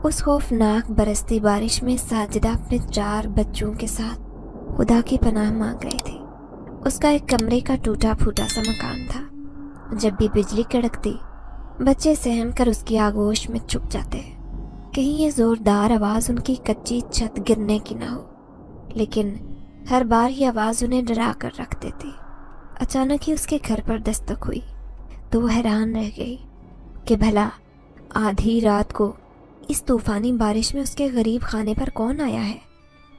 उस खौफनाक बरसती बारिश में साजिदा अपने 4 बच्चों के साथ खुदा की पनाह मांग रही थी। उसका एक कमरे का टूटा फूटा सा मकान था। जब भी बिजली कड़कती, बच्चे सहम कर उसकी आगोश में छुप जाते, कहीं ये जोरदार आवाज़ उनकी कच्ची छत गिरने की ना हो। लेकिन हर बार ये आवाज़ उन्हें डरा कर रख देती। अचानक ही उसके घर पर दस्तक हुई तो वो हैरान रह गई कि भला आधी रात को इस तूफानी बारिश में उसके गरीब खाने पर कौन आया है।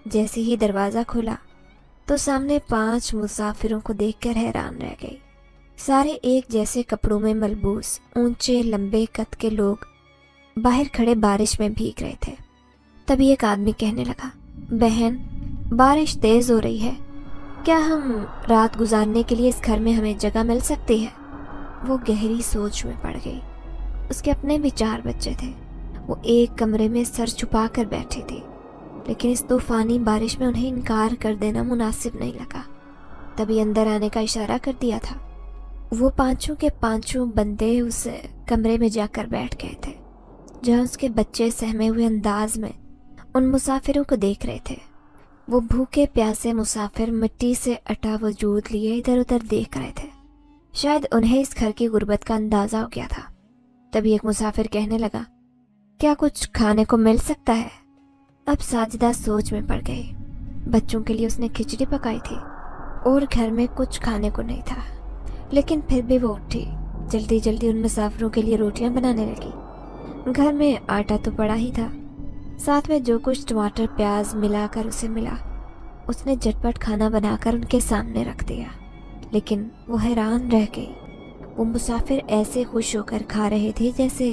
जैसे ही दरवाज़ा खुला तो सामने 5 मुसाफिरों को देखकर हैरान रह गई। सारे एक जैसे कपड़ों में मलबूस, ऊंचे लंबे कद के लोग बाहर खड़े बारिश में भीग रहे थे। तभी एक आदमी कहने लगा, बहन, बारिश तेज़ हो रही है, क्या हम रात गुजारने के लिए इस घर में हमें जगह मिल सकती है। वो गहरी सोच में पड़ गई। उसके अपने भी 4 बच्चे थे। वो एक कमरे में सर छुपा कर बैठी थी, लेकिन इस तूफानी बारिश में उन्हें इनकार कर देना मुनासिब नहीं लगा। तभी अंदर आने का इशारा कर दिया था। वो 5 के 5 बंदे उस कमरे में जाकर बैठ गए थे, जहाँ उसके बच्चे सहमे हुए अंदाज में उन मुसाफिरों को देख रहे थे। वो भूखे प्यासे मुसाफिर मिट्टी से अटा वजूद लिए इधर उधर देख रहे थे। शायद उन्हें इस घर की गुर्बत का अंदाज़ा हो गया था। तभी एक मुसाफिर कहने लगा, क्या कुछ खाने को मिल सकता है। अब साजिदा सोच में पड़ गई। बच्चों के लिए उसने खिचड़ी पकाई थी और घर में कुछ खाने को नहीं था, लेकिन फिर भी वो उठी। जल्दी जल्दी उन मुसाफिरों के लिए रोटियां बनाने लगी। घर में आटा तो पड़ा ही था, साथ में जो कुछ टमाटर प्याज मिलाकर उसे मिला, उसने झटपट खाना बनाकर उनके सामने रख दिया। लेकिन वो हैरान रह गई। वो मुसाफिर ऐसे खुश होकर खा रहे थे जैसे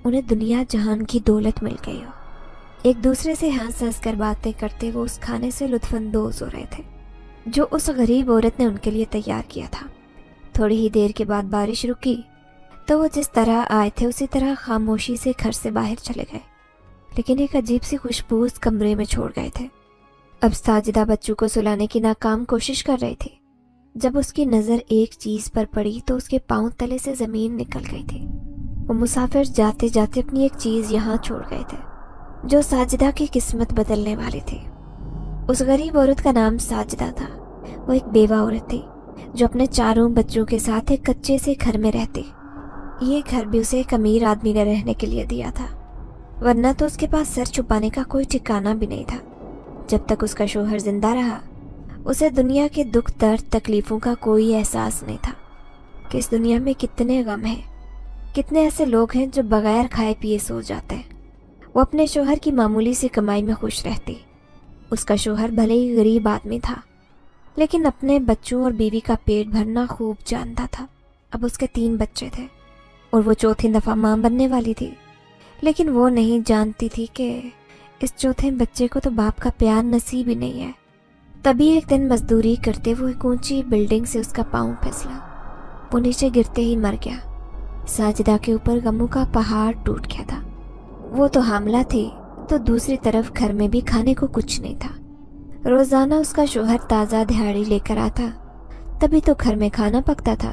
उन्हें दुनिया जहान की दौलत मिल गई हो। एक दूसरे से हंस हंस कर बातें करते वो उस खाने से लुत्फानंदोज हो रहे थे जो उस गरीब औरत ने उनके लिए तैयार किया था। थोड़ी ही देर के बाद बारिश रुकी तो वो जिस तरह आए थे उसी तरह खामोशी से घर से बाहर चले गए, लेकिन एक अजीब सी खुशबू उस कमरे में छोड़ गए थे। अब साजिदा बच्चों को सुलाने की नाकाम कोशिश कर रही थी। जब उसकी नज़र एक चीज़ पर पड़ी तो उसके पांव तले से ज़मीन निकल गई थी। वो मुसाफिर जाते जाते अपनी एक चीज़ यहाँ छोड़ गए थे जो साजिदा की किस्मत बदलने वाली थी। उस गरीब औरत का नाम साजिदा था। वो एक बेवा औरत थी जो अपने 4 बच्चों के साथ एक कच्चे से घर में रहती। ये घर भी उसे एक अमीर आदमी ने रहने के लिए दिया था, वरना तो उसके पास सर छुपाने का कोई ठिकाना भी नहीं था। जब तक उसका शौहर जिंदा रहा, उसे दुनिया के दुख दर्द तकलीफ़ों का कोई एहसास नहीं था कि इस दुनिया में कितने गम हैं, कितने ऐसे लोग हैं जो बगैर खाए पिए सो जाते हैं। वो अपने शौहर की मामूली सी कमाई में खुश रहती। उसका शौहर भले ही गरीब आदमी था, लेकिन अपने बच्चों और बीवी का पेट भरना खूब जानता था। अब उसके 3 बच्चे थे और वो चौथी दफ़ा माँ बनने वाली थी, लेकिन वो नहीं जानती थी कि इस चौथे बच्चे को तो बाप का प्यार नसीब ही नहीं है। तभी एक दिन मजदूरी करते वो एक ऊंची बिल्डिंग से उसका पाँव फिसला। वो नीचे गिरते ही मर गया। साजिदा के ऊपर गमों का पहाड़ टूट गया था। वो तो हामला थी, तो दूसरी तरफ घर में भी खाने को कुछ नहीं था। रोज़ाना उसका शौहर ताज़ा दिहाड़ी लेकर आता, तभी तो घर में खाना पकता था।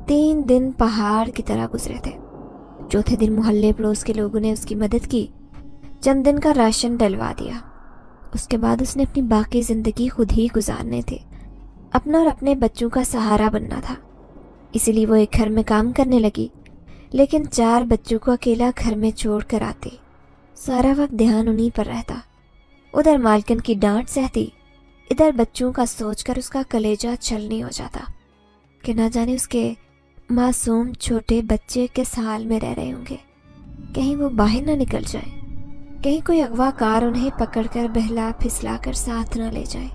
3 दिन पहाड़ की तरह गुजरे थे। चौथे दिन मोहल्ले पड़ोस के लोगों ने उसकी मदद की, चंद दिन का राशन डलवा दिया। उसके बाद उसने अपनी बाकी ज़िंदगी खुद ही गुजारने थे। अपना और अपने बच्चों का सहारा बनना था। इसीलिए वो एक घर में काम करने लगी, लेकिन 4 बच्चों को अकेला घर में छोड़ कर आती। सारा वक्त ध्यान उन्हीं पर रहता। उधर मालकिन की डांट सहती, इधर बच्चों का सोचकर उसका कलेजा छलनी हो जाता कि ना जाने उसके मासूम छोटे बच्चे किस हाल में रह रहे होंगे। कहीं वो बाहर ना निकल जाए, कहीं कोई अगवाकार उन्हें पकड़कर बहला फिसला कर साथ न ले जाए।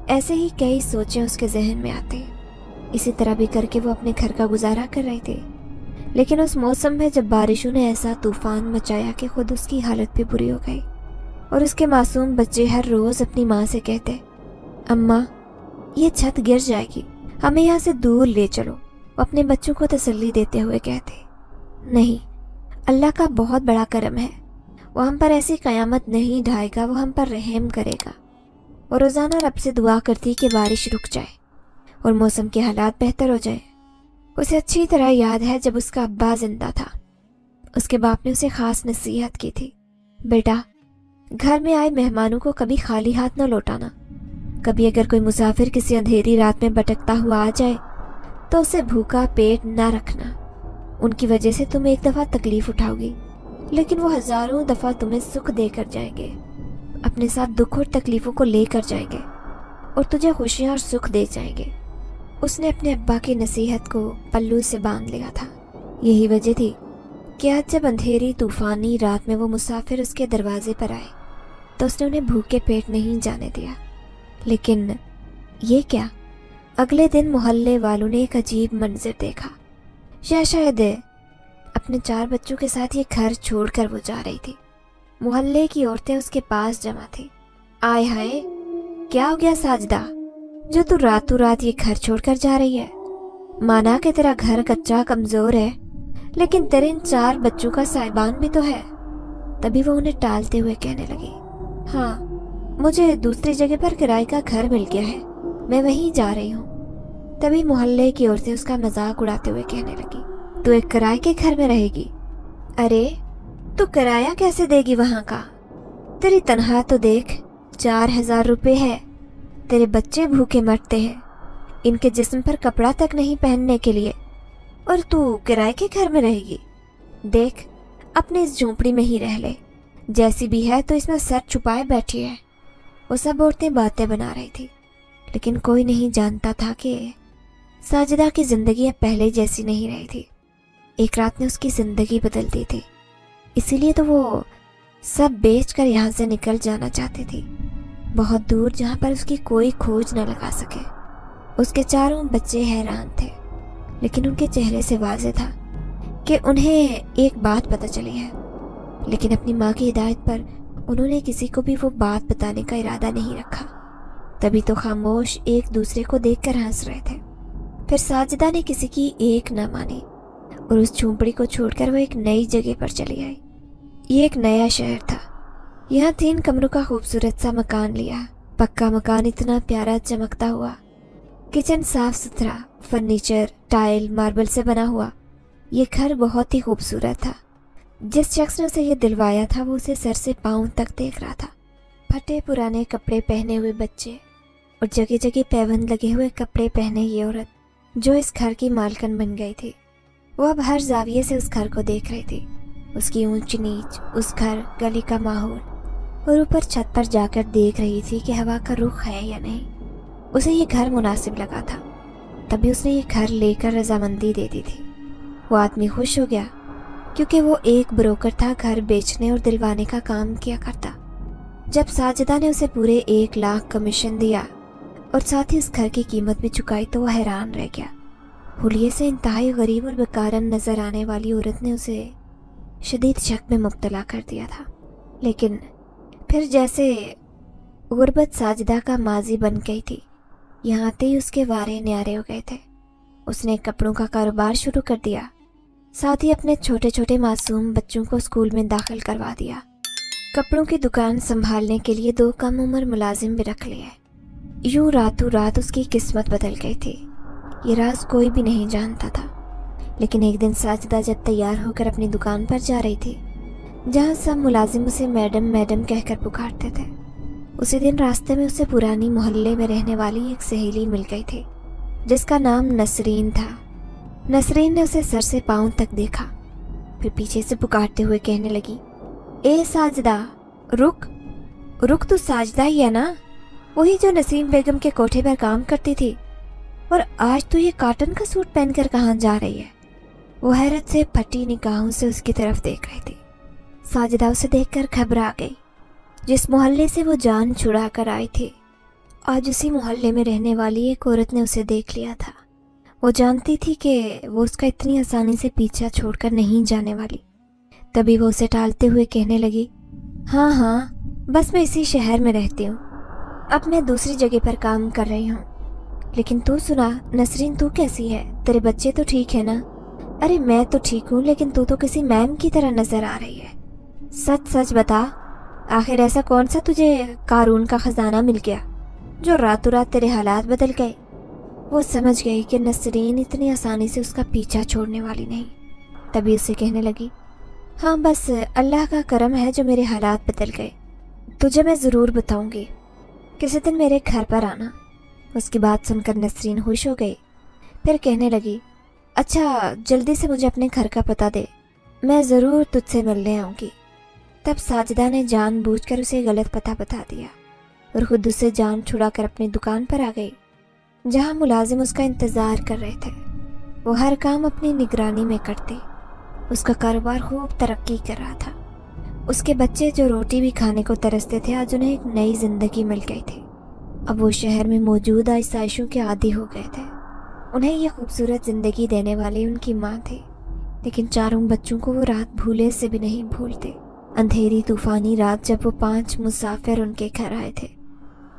ऐसे ही कई सोचें उसके जहन में आती। इसी तरह भी करके वो अपने घर का गुजारा कर रही थी। लेकिन उस मौसम में जब बारिशों ने ऐसा तूफान मचाया कि खुद उसकी हालत भी बुरी हो गई और उसके मासूम बच्चे हर रोज़ अपनी माँ से कहते, अम्मा ये छत गिर जाएगी, हमें यहाँ से दूर ले चलो। वो अपने बच्चों को तसल्ली देते हुए कहते, नहीं, अल्लाह का बहुत बड़ा करम है, वो हम पर ऐसी क़यामत नहीं ढाएगा, वो हम पर रहम करेगा। और रोज़ाना रब से दुआ करती कि बारिश रुक जाए और मौसम के हालात बेहतर हो जाए। उसे अच्छी तरह याद है जब उसका अब्बा जिंदा था, उसके बाप ने उसे ख़ास नसीहत की थी बेटा, घर में आए मेहमानों को कभी खाली हाथ न लौटाना। कभी अगर कोई मुसाफिर किसी अंधेरी रात में भटकता हुआ आ जाए तो उसे भूखा पेट न रखना। उनकी वजह से तुम एक दफ़ा तकलीफ उठाओगी, लेकिन वो हजारों दफ़ा तुम्हें सुख देकर जाएंगे। अपने साथ दुख और तकलीफ़ों को लेकर जाएंगे और तुझे खुशियाँ और सुख दे जाएंगे। उसने अपने अब्बा की नसीहत को पल्लू से बांध लिया था। यही वजह थी कि आज जब अंधेरी तूफानी रात में वो मुसाफिर उसके दरवाजे पर आए तो उसने उन्हें भूखे पेट नहीं जाने दिया। लेकिन ये क्या, अगले दिन मोहल्ले वालों ने एक अजीब मंजर देखा। या शायद अपने 4 बच्चों के साथ ये घर छोड़कर वो जा रही थी। मोहल्ले की औरतें उसके पास जमा थी। आय हाय, क्या हो गया साजदा, जो तू रातों रात ये घर छोड़कर जा रही है? माना कि तेरा घर कच्चा कमजोर है, लेकिन तेरे इन 4 बच्चों का साहिबान भी तो है। तभी वो उन्हें टालते हुए कहने लगी, हाँ, मुझे दूसरी जगह पर किराए का घर मिल गया है, मैं वहीं जा रही हूँ। तभी मोहल्ले की औरतें उसका मजाक उड़ाते हुए कहने लगी, तू एक किराए के घर में रहेगी? अरे तू किराया कैसे देगी वहां का? तेरी तनख्वाह तो देख 4000 रुपये है। तेरे बच्चे भूखे मरते हैं, इनके जिस्म पर कपड़ा तक नहीं पहनने के लिए, और तू किराए के घर में रहेगी? देख, अपने इस झोंपड़ी में ही रह ले, जैसी भी है तो इसमें सर छुपाए बैठी है। वो सब औरतें बातें बना रही थी, लेकिन कोई नहीं जानता था कि साजिदा की जिंदगी अब पहले जैसी नहीं रही थी। एक रात ने उसकी जिंदगी बदल दी थी, इसीलिए तो वो सब बेचकर यहाँ से निकल जाना चाहती थी, बहुत दूर जहाँ पर उसकी कोई खोज न लगा सके। उसके 4 बच्चे हैरान थे, लेकिन उनके चेहरे से वाज़ेह था कि उन्हें एक बात पता चली है। लेकिन अपनी माँ की हिदायत पर उन्होंने किसी को भी वो बात बताने का इरादा नहीं रखा। तभी तो खामोश एक दूसरे को देखकर हंस रहे थे। फिर साजिदा ने किसी की एक न मानी और उस झोंपड़ी को छोड़कर वो एक नई जगह पर चली आई। ये एक नया शहर था। यहाँ 3 कमरों का खूबसूरत सा मकान लिया। पक्का मकान इतना प्यारा चमकता हुआ, किचन साफ सुथरा, फर्नीचर टाइल मार्बल से बना हुआ। ये घर बहुत ही खूबसूरत था। जिस शख्स ने उसे ये दिलवाया था वो उसे सर से पांव तक देख रहा था। फटे पुराने कपड़े पहने हुए बच्चे और जगह जगह पैबंद लगे हुए कपड़े पहने ये औरत जो इस घर की मालकन बन गई थी, वो अब हर जाविये से उस घर को देख रही थी। उसकी ऊंच नीच, उस घर, गली का माहौल, और ऊपर छत पर जाकर देख रही थी कि हवा का रुख है या नहीं। उसे ये घर मुनासिब लगा था, तभी उसने ये घर लेकर रजामंदी दे दी थी। वो आदमी खुश हो गया क्योंकि वो एक ब्रोकर था, घर बेचने और दिलवाने का काम किया करता। जब साजिदा ने उसे पूरे 1 लाख कमीशन दिया और साथ ही उस घर की कीमत भी चुकाई तो वो हैरान रह गया। हुलिये से इंतहाई गरीब और बेकारन नजर आने वाली औरत ने उसे शदीद शक में मुब्तला कर दिया था। लेकिन फिर जैसे गुर्बत साजिदा का माजी बन गई थी, यहाँ आते ही उसके वारे न्यारे हो गए थे। उसने कपड़ों का कारोबार शुरू कर दिया, साथ ही अपने छोटे छोटे मासूम बच्चों को स्कूल में दाखिल करवा दिया। कपड़ों की दुकान संभालने के लिए 2 कम उम्र मुलाजिम भी रख लिए। यूं रातों रात उसकी किस्मत बदल गई थी। ये राज कोई भी नहीं जानता था। लेकिन एक दिन साजिदा जब तैयार होकर अपनी दुकान पर जा रही थी, जहाँ सब मुलाजिम उसे मैडम मैडम कहकर पुकारते थे, उसी दिन रास्ते में उसे पुरानी मोहल्ले में रहने वाली एक सहेली मिल गई थी जिसका नाम नसरीन था। नसरीन ने उसे सर से पांव तक देखा, फिर पीछे से पुकारते हुए कहने लगी, ए साजिदा, रुक रुक, तू साजिदा ही है ना, वही जो नसीम बेगम के कोठे पर काम करती थी, और आज तू ये कॉटन का सूट पहनकर कहाँ जा रही है? वो हैरत से फटी निगाहों से उसकी तरफ देख रही थी। साजिदा उसे देखकर घबरा गई। जिस मोहल्ले से वो जान छुड़ा कर आई थी, आज उसी मोहल्ले में रहने वाली एक औरत ने उसे देख लिया था। वो जानती थी कि वो उसका इतनी आसानी से पीछा छोड़कर नहीं जाने वाली। तभी वो उसे टालते हुए कहने लगी, हाँ हाँ, बस मैं इसी शहर में रहती हूँ, अब मैं दूसरी जगह पर काम कर रही हूँ। लेकिन तू सुना नसरीन, तू कैसी है? तेरे बच्चे तो ठीक है ना? अरे मैं तो ठीक हूँ, लेकिन तू तो किसी मैम की तरह नजर आ रही है। सच सच बता, आखिर ऐसा कौन सा तुझे कारून का खजाना मिल गया जो रातों रात तेरे हालात बदल गए? वो समझ गई कि नसरीन इतनी आसानी से उसका पीछा छोड़ने वाली नहीं। तभी उसे कहने लगी, हाँ, बस अल्लाह का करम है जो मेरे हालात बदल गए। तुझे मैं ज़रूर बताऊंगी, किसी दिन मेरे घर पर आना। उसकी बात सुनकर नसरीन खुश हो गई। फिर कहने लगी, अच्छा जल्दी से मुझे अपने घर का पता दे, मैं ज़रूर तुझसे मिलने आऊँगी। तब साजिदा ने जानबूझकर उसे गलत पता बता दिया और खुद उससे जान छुड़ाकर अपनी दुकान पर आ गई, जहाँ मुलाजिम उसका इंतज़ार कर रहे थे। वो हर काम अपनी निगरानी में करते। उसका कारोबार खूब तरक्की कर रहा था। उसके बच्चे जो रोटी भी खाने को तरसते थे, आज उन्हें एक नई जिंदगी मिल गई थी। अब वो शहर में मौजूद आसाइशों के आदी हो गए थे। उन्हें ये खूबसूरत जिंदगी देने वाली उनकी माँ थी, लेकिन चारों बच्चों को वो रात भूले से भी नहीं भूलते। अंधेरी तूफानी रात जब वो 5 मुसाफिर उनके घर आए थे,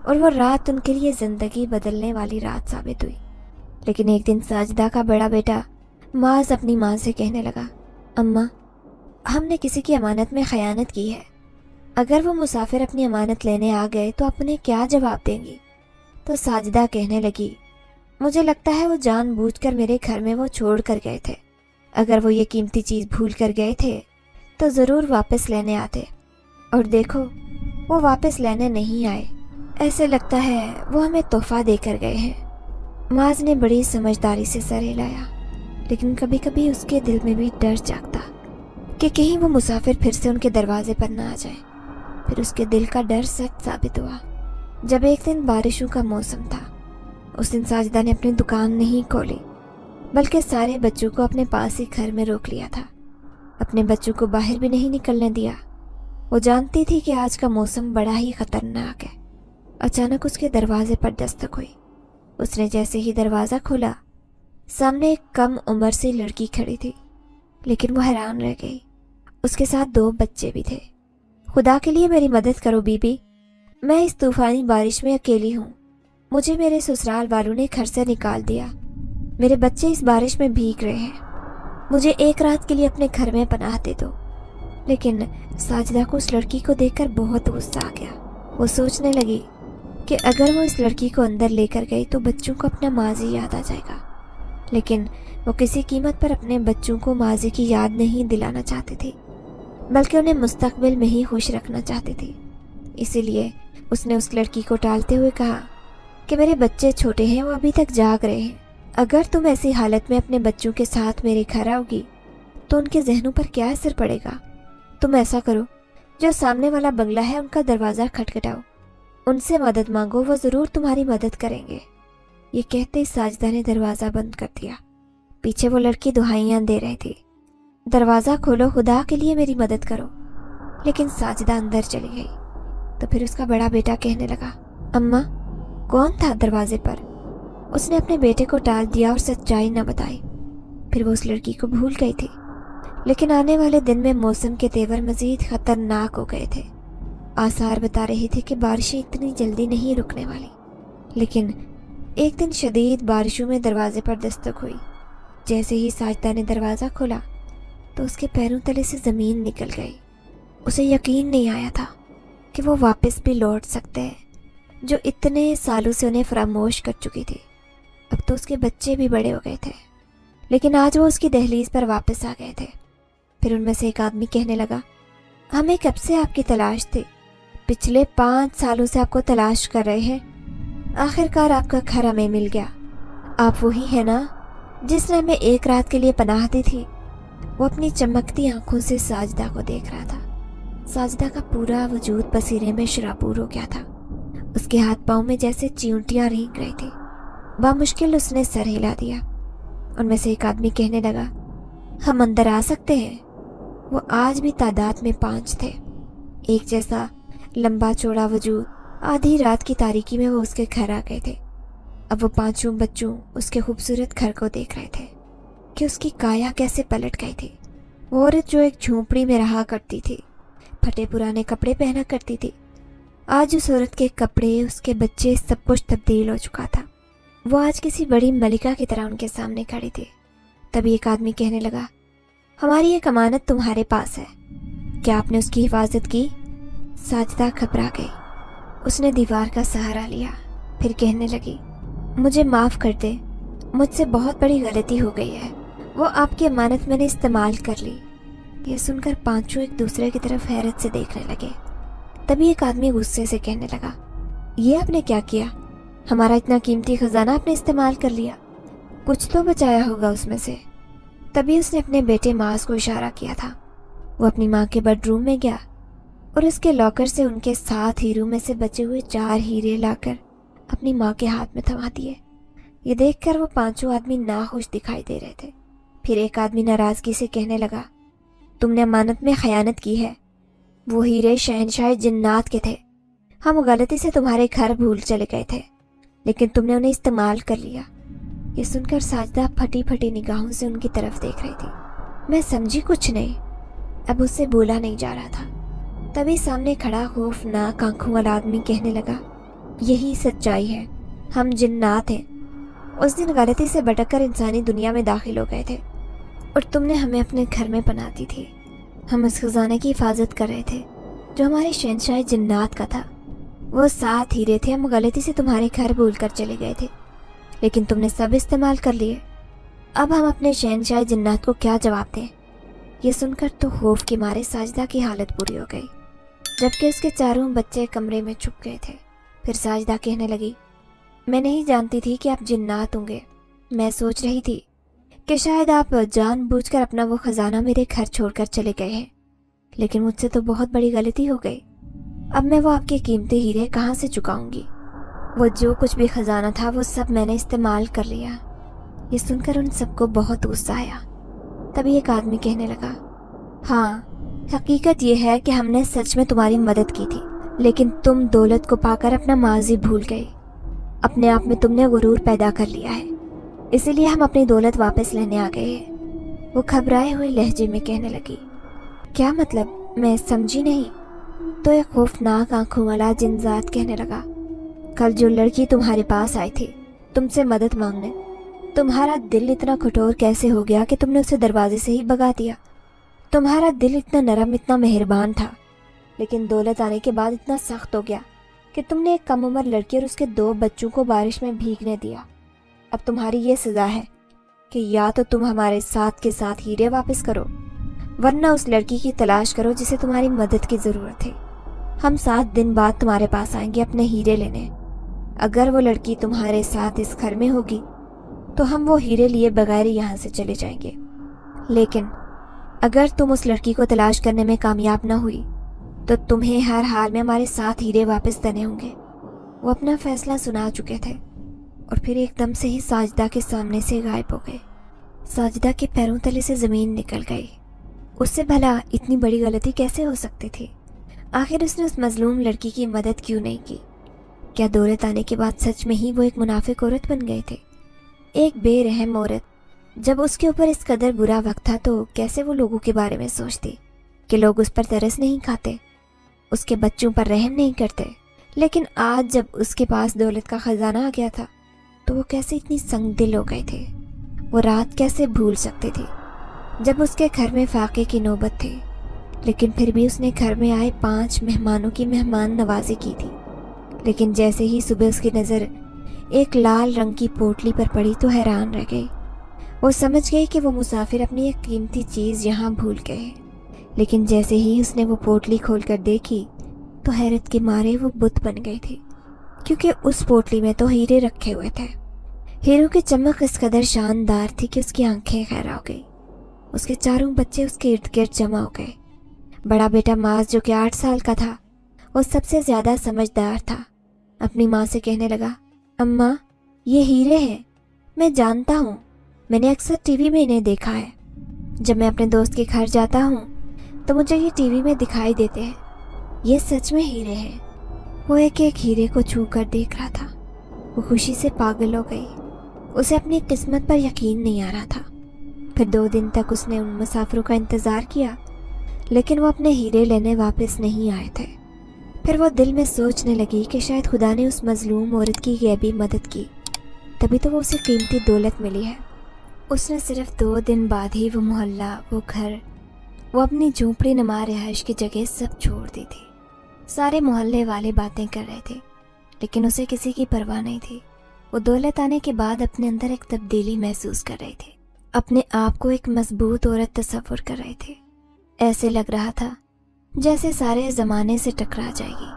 और वो रात उनके लिए ज़िंदगी बदलने वाली रात साबित हुई। लेकिन एक दिन साजिदा का बड़ा बेटा माज अपनी माँ से कहने लगा, अम्मा, हमने किसी की अमानत में खयानत की है। अगर वो मुसाफिर अपनी अमानत लेने आ गए तो आप उन्हें क्या जवाब देंगी? तो साजिदा कहने लगी, मुझे लगता है वो जानबूझकर मेरे घर में वो छोड़ कर गए थे। अगर वो ये कीमती चीज़ भूल कर गए थे तो ज़रूर वापस लेने आते, और देखो वो वापस लेने नहीं आए। ऐसे लगता है वो हमें तोहफा देकर गए हैं। माज ने बड़ी समझदारी से सर हिलाया, लेकिन कभी कभी उसके दिल में भी डर जागता कि कहीं वो मुसाफिर फिर से उनके दरवाजे पर ना आ जाए। फिर उसके दिल का डर सच साबित हुआ जब एक दिन बारिशों का मौसम था। उस दिन साजिदा ने अपनी दुकान नहीं खोली, बल्कि सारे बच्चों को अपने पास ही घर में रोक लिया था। अपने बच्चों को बाहर भी नहीं निकलने दिया। वो जानती थी कि आज का मौसम बड़ा ही खतरनाक है। अचानक उसके दरवाजे पर दस्तक हुई। उसने जैसे ही दरवाज़ा खोला, सामने एक कम उम्र सी लड़की खड़ी थी, लेकिन वो हैरान रह गई। उसके साथ 2 बच्चे भी थे। खुदा के लिए मेरी मदद करो बीबी, मैं इस तूफानी बारिश में अकेली हूँ। मुझे मेरे ससुराल वालों ने घर से निकाल दिया। मेरे बच्चे इस बारिश में भीग रहे हैं। मुझे एक रात के लिए अपने घर में पनाह दे दो। लेकिन साजिदा को उस लड़की को देखकर बहुत गुस्सा आ गया। वो सोचने लगी कि अगर वो इस लड़की को अंदर लेकर गई तो बच्चों को अपना माजी याद आ जाएगा। लेकिन वो किसी कीमत पर अपने बच्चों को माजी की याद नहीं दिलाना चाहती थी, बल्कि उन्हें मुस्तकबिल में ही खुश रखना चाहती थी। इसीलिए उसने उस लड़की को टालते हुए कहा कि मेरे बच्चे छोटे हैं, वो अभी तक जाग रहे हैं। अगर तुम ऐसी हालत में अपने बच्चों के साथ मेरे घर आओगी तो उनके जहनों पर क्या असर पड़ेगा? तुम ऐसा करो, जो सामने वाला बंगला है उनका दरवाज़ा खटखटाओ, उनसे मदद मांगो, वो ज़रूर तुम्हारी मदद करेंगे। ये कहते ही साजिदा ने दरवाज़ा बंद कर दिया। पीछे वो लड़की दुहाइयाँ दे रही थी, दरवाज़ा खोलो, खुदा के लिए मेरी मदद करो। लेकिन साजिदा अंदर चली गई। तो फिर उसका बड़ा बेटा कहने लगा, अम्मा, कौन था दरवाजे पर? उसने अपने बेटे को टाल दिया और सच्चाई न बताई। फिर वो उस लड़की को भूल गई थी। लेकिन आने वाले दिन में मौसम के तेवर मज़ीद ख़तरनाक हो गए थे। आसार बता रही थी कि बारिशें इतनी जल्दी नहीं रुकने वाली। लेकिन एक दिन शदीद बारिशों में दरवाजे पर दस्तक हुई। जैसे ही साजिदा ने दरवाज़ा खोला तो उसके पैरों तले से ज़मीन निकल गई। उसे यकीन नहीं आया था कि वो वापस भी लौट सकते हैं, जो इतने सालों से उन्हें फरामोश कर चुकी थी। अब तो उसके बच्चे भी बड़े हो गए थे, लेकिन आज वो उसकी दहलीज पर वापस आ गए थे। फिर उनमें से एक आदमी कहने लगा, हमें कब से आपकी तलाश थी, पिछले 5 सालों से आपको तलाश कर रहे हैं। आखिरकार आपका घर हमें मिल गया। आप वही है ना जिसने हमें एक रात के लिए पनाह दी थी? वो अपनी चमकती आंखों से साजिदा को देख रहा था। साजिदा का पूरा वजूद पसीने में शराबूर हो गया था। उसके हाथ पाँव में जैसे चींटियां रेंग रही थी। बामुश्किल उसने सर हिला दिया। उनमें से एक आदमी कहने लगा, हम अंदर आ सकते हैं? वो आज भी तादाद में 5 थे। एक जैसा लंबा चौड़ा वजूद। आधी रात की तारीकी में वो उसके घर आ गए थे। अब वो 5 बच्चों उसके खूबसूरत घर को देख रहे थे कि उसकी काया कैसे पलट गई थी। वो औरत जो एक झोंपड़ी में रहा करती थी, फटे पुराने कपड़े पहना करती थी, आज उस औरत के कपड़े, उसके बच्चे, सब कुछ तब्दील हो चुका था। वो आज किसी बड़ी मलिका की तरह उनके सामने खड़ी थी। तभी एक आदमी कहने लगा, हमारी एक अमानत तुम्हारे पास है, क्या आपने उसकी हिफाजत की? साजिदा घबरा गई। उसने दीवार का सहारा लिया। फिर कहने लगी, मुझे माफ़ कर दे, मुझसे बहुत बड़ी गलती हो गई है। वो आपकी अमानत मैंने इस्तेमाल कर ली। یہ سن کر پانچوں ایک دوسرے کی طرف حیرت سے دیکھنے لگے۔ تبھی ایک آدمی غصے سے کہنے لگا، یہ آپ نے کیا کیا؟ ہمارا اتنا قیمتی خزانہ آپ نے استعمال کر لیا، کچھ تو بچایا ہوگا اس میں سے۔ تبھی اس نے اپنے بیٹے معاذ کو اشارہ کیا تھا۔ وہ اپنی ماں کے بیڈ روم میں گیا اور اس کے لاکر سے ان کے 7 ہیروں میں سے بچے ہوئے 4 ہیرے لا کر اپنی ماں کے ہاتھ میں تھما دیے۔ یہ دیکھ کر وہ پانچوں آدمی ناخوش دکھائی دے رہے تھے۔ پھر ایک آدمی ناراضگی سے کہنے لگا، تم نے امانت میں خیانت کی ہے۔ وہ ہیرے شہنشاہ جنات کے تھے، ہم غلطی سے تمہارے گھر بھول چلے گئے تھے، لیکن تم نے انہیں استعمال کر لیا۔ یہ سن کر ساجدہ پھٹی پھٹی نگاہوں سے ان کی طرف دیکھ رہی تھی۔ میں سمجھی کچھ نہیں، اب اس سے بولا نہیں جا رہا تھا۔ تبھی سامنے کھڑا خوفناک آنکھوں والا آدمی کہنے لگا، یہی سچائی ہے، ہم جنات ہیں۔ اس دن غلطی سے بھٹک کر انسانی دنیا میں داخل ہو گئے تھے اور تم نے ہمیں اپنے گھر میں پناہ دی تھی۔ ہم اس خزانے کی حفاظت کر رہے تھے جو ہمارے شہنشاہ جنات کا تھا۔ وہ 7 ہیرے تھے، ہم غلطی سے تمہارے گھر بھول کر چلے گئے تھے، لیکن تم نے سب استعمال کر لیے۔ اب ہم اپنے شہنشاہ جنات کو کیا جواب دیں؟ یہ سن کر تو خوف کے مارے ساجدہ کی حالت بری ہو گئی، جبکہ اس کے چاروں بچے کمرے میں چھپ گئے تھے۔ پھر ساجدہ کہنے لگی، میں نہیں جانتی تھی کہ آپ جنات ہوں گے۔ میں سوچ رہی تھی کہ شاید آپ جان بوجھ کر اپنا وہ خزانہ میرے گھر چھوڑ کر چلے گئے ہیں، لیکن مجھ سے تو بہت بڑی غلطی ہو گئی۔ اب میں وہ آپ کے قیمتی ہیرے کہاں سے چکاؤں گی؟ وہ جو کچھ بھی خزانہ تھا وہ سب میں نے استعمال کر لیا۔ یہ سن کر ان سب کو بہت غصہ آیا۔ تبھی ایک آدمی کہنے لگا، ہاں، حقیقت یہ ہے کہ ہم نے سچ میں تمہاری مدد کی تھی، لیکن تم دولت کو پا کر اپنا ماضی بھول گئی۔ اپنے آپ میں تم نے غرور پیدا کر لیا ہے، اسی لیے ہم اپنی دولت واپس لینے آ گئے ہیں۔ وہ گھبرائے ہوئے لہجے میں کہنے لگی، کیا مطلب؟ میں سمجھی نہیں۔ تو ایک خوفناک آنکھوں والا جنزات کہنے لگا، کل جو لڑکی تمہارے پاس آئی تھی تم سے مدد مانگنے، تمہارا دل اتنا کٹور کیسے ہو گیا کہ تم نے اسے دروازے سے ہی بھگا دیا؟ تمہارا دل اتنا نرم، اتنا مہربان تھا، لیکن دولت آنے کے بعد اتنا سخت ہو گیا کہ تم نے ایک کم عمر لڑکی اور اس کے 2 بچوں کو بارش میں بھیگنے دیا۔ اب تمہاری یہ سزا ہے کہ یا تو تم ہمارے ساتھ کے ساتھ ہیرے واپس کرو، ورنہ اس لڑکی کی تلاش کرو جسے تمہاری مدد کی ضرورت ہے۔ ہم 7 دن بعد تمہارے پاس آئیں گے اپنے ہیرے لینے۔ اگر وہ لڑکی تمہارے ساتھ اس گھر میں ہوگی تو ہم وہ ہیرے لیے بغیر یہاں سے چلے جائیں گے، لیکن اگر تم اس لڑکی کو تلاش کرنے میں کامیاب نہ ہوئی تو تمہیں ہر حال میں ہمارے ساتھ ہیرے واپس دینے ہوں گے۔ وہ اپنا فیصلہ سنا چکے تھے اور پھر ایک دم سے ہی ساجدہ کے سامنے سے غائب ہو گئے۔ ساجدہ کے پیروں تلے سے زمین نکل گئی۔ اس سے بھلا اتنی بڑی غلطی کیسے ہو سکتی تھی؟ آخر اس نے اس مظلوم لڑکی کی مدد کیوں نہیں کی؟ کیا دولت آنے کے بعد سچ میں ہی وہ ایک منافق عورت بن گئے تھے؟ ایک بے رحم عورت، جب اس کے اوپر اس قدر برا وقت تھا تو کیسے وہ لوگوں کے بارے میں سوچتی کہ لوگ اس پر ترس نہیں کھاتے، اس کے بچوں پر رحم نہیں کرتے؟ لیکن آج جب اس کے پاس دولت کا خزانہ آ گیا تھا تو وہ کیسے اتنی سنگ دل ہو گئے تھے؟ وہ رات کیسے بھول سکتی تھی جب اس کے گھر میں فاقے کی نوبت تھی، لیکن پھر بھی اس نے گھر میں آئے 5 مہمانوں کی مہمان نوازی کی تھی۔ لیکن جیسے ہی صبح اس کی نظر ایک لال رنگ کی پوٹلی پر پڑی تو حیران رہ گئی۔ وہ سمجھ گئی کہ وہ مسافر اپنی ایک قیمتی چیز یہاں بھول گئے، لیکن جیسے ہی اس نے وہ پوٹلی کھول کر دیکھی تو حیرت کے مارے وہ بت بن گئی تھی، کیونکہ اس پوٹلی میں تو ہیرے رکھے ہوئے تھے۔ ہیروں کی چمک اس قدر شاندار تھی کہ اس کی آنکھیں خیرہ ہو گئی۔ اس کے چاروں بچے اس کے ارد گرد جمع ہو گئے۔ بڑا بیٹا معاذ جو کہ 8 سال کا تھا، وہ سب سے زیادہ سمجھدار تھا، اپنی ماں سے کہنے لگا، اماں، یہ ہیرے ہیں، میں جانتا ہوں، میں نے اکثر ٹی وی میں انہیں دیکھا ہے۔ جب میں اپنے دوست کے گھر جاتا ہوں تو مجھے یہ ٹی وی میں دکھائی دیتے ہیں، یہ سچ میں ہیرے ہیں۔ وہ ایک ایک ہیرے کو چھو کر دیکھ رہا تھا۔ وہ خوشی سے پاگل ہو گئی، اسے اپنی قسمت پر یقین نہیں آ رہا تھا۔ پھر 2 دن تک اس نے ان مسافروں کا انتظار کیا، لیکن وہ اپنے ہیرے لینے واپس نہیں آئے تھے۔ پھر وہ دل میں سوچنے لگی کہ شاید خدا نے اس مظلوم عورت کی غیبی مدد کی، تبھی تو وہ اسے قیمتی دولت ملی ہے۔ اس نے صرف 2 دن بعد ہی وہ محلہ، وہ گھر، وہ اپنی جھونپڑی نما رہائش کی جگہ سب چھوڑ دی تھی۔ سارے محلے والے باتیں کر رہے تھے، لیکن اسے کسی کی پرواہ نہیں تھی۔ وہ دولت آنے کے بعد اپنے اندر ایک تبدیلی محسوس کر رہے تھے، اپنے آپ کو ایک مضبوط عورت تصور کر رہے تھے۔ ऐसे लग रहा था जैसे सारे ज़माने से टकरा जाएगी।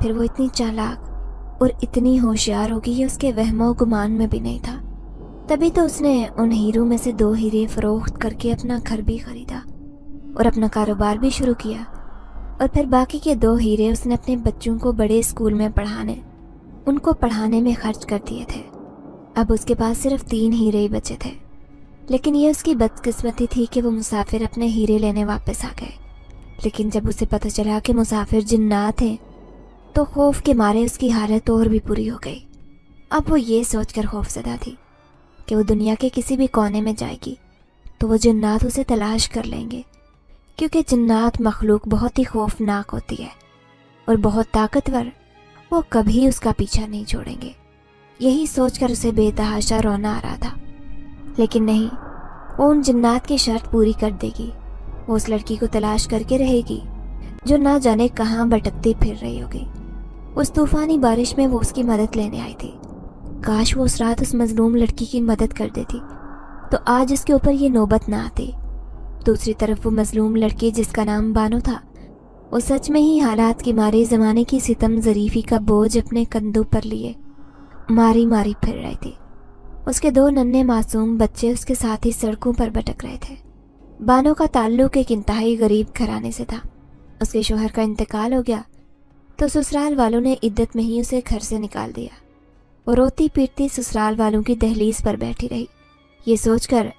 फिर वो इतनी चालाक और इतनी होशियार होगी ये उसके वहमो गुमान में भी नहीं था। तभी तो उसने उन हीरों में से 2 हीरे फरोख्त करके अपना घर भी खरीदा और अपना कारोबार भी शुरू किया। और फिर बाकी के 2 हीरे उसने अपने बच्चों को बड़े स्कूल में उनको पढ़ाने में खर्च कर दिए थे। अब उसके पास सिर्फ 3 हीरे ही बचे थे। लेकिन ये उसकी बदकिस्मती थी कि वो मुसाफिर अपने हीरे लेने वापस आ गए। लेकिन जब उसे पता चला कि मुसाफिर जिन्नात थे तो खौफ के मारे उसकी हालत और भी बुरी हो गई। अब वो ये सोचकर खौफजदा थी कि वो दुनिया के किसी भी कोने में जाएगी तो वो जिन्नात उसे तलाश कर लेंगे, क्योंकि जिन्नात मखलूक बहुत ही खौफनाक होती है और बहुत ताकतवर। वो कभी उसका पीछा नहीं छोड़ेंगे। यही सोचकर उसे बेतहाशा रोना आ रहा था। लेकिन नहीं, वो उन जिन्नात की शर्त पूरी कर देगी। वो उस लड़की को तलाश करके रहेगी जो ना जाने कहाँ भटकती फिर रही होगी। उस तूफानी बारिश में वो उसकी मदद लेने आई थी। काश वो उस रात उस मजलूम लड़की की मदद कर देती तो आज उसके ऊपर ये नौबत ना आती। दूसरी तरफ वो मजलूम लड़की जिसका नाम बानो था, वो सच में ही हालात के मारे ज़माने की सितम ज़रीफ़ी का बोझ अपने कंधों पर लिए मारी मारी फिर रही थी। उसके 2 नन्हे मासूम बच्चे उसके साथ ही सड़कों पर भटक रहे थे। बानो का ताल्लुक एक इंतहाई गरीब घराने से था। उसके शोहर का इंतकाल हो गया तो ससुराल वालों ने इद्दत में ही उसे घर से निकाल दिया। वो रोती पीटती ससुराल वालों की दहलीज पर बैठी रही, ये सोचकर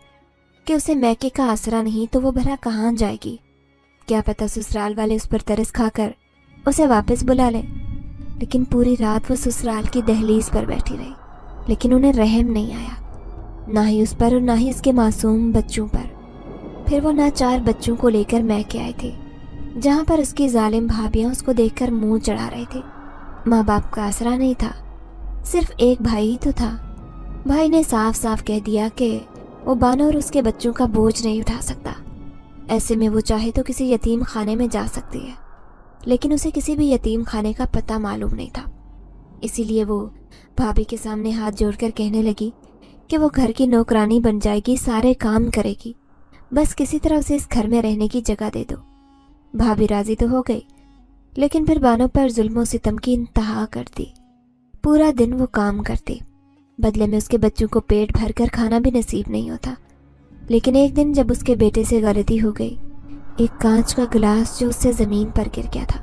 कि उसे मैके का आसरा नहीं तो वो भला कहाँ जाएगी। क्या पता ससुराल वाले उस पर तरस खाकर उसे वापस बुला लें। लेकिन पूरी रात वो ससुराल की दहलीज पर बैठी रही, लेकिन उन्हें रहम नहीं आया, ना ही उस पर और ना ही उसके मासूम बच्चों पर। फिर वो नाचार बच्चों को लेकर मैके आई थी, जहाँ पर उसकी जालिम भाभियाँ उसको देखकर मुंह चढ़ा रही थी। माँ बाप का आसरा नहीं था, सिर्फ एक भाई ही तो था। भाई ने साफ साफ कह दिया कि वो बानो और उसके बच्चों का बोझ नहीं उठा सकता। ऐसे में वो चाहे तो किसी यतीम खाने में जा सकती है, लेकिन उसे किसी भी यतीम खाने का पता मालूम नहीं था। इसीलिए वो भाभी के सामने हाथ जोड़कर कहने लगी कि वो घर की नौकरानी बन जाएगी, सारे काम करेगी, बस किसी तरह उसे इस घर में रहने की जगह दे दो। भाभी राजी तो हो गई, लेकिन फिर बानो पर जुल्म सितम की इंतहा कर दी। पूरा दिन वो काम करती, बदले में उसके बच्चों को पेट भर कर खाना भी नसीब नहीं होता। लेकिन एक दिन जब उसके बेटे से गलती हो गई, एक कांच का गिलास जो उससे ज़मीन पर गिर गया था,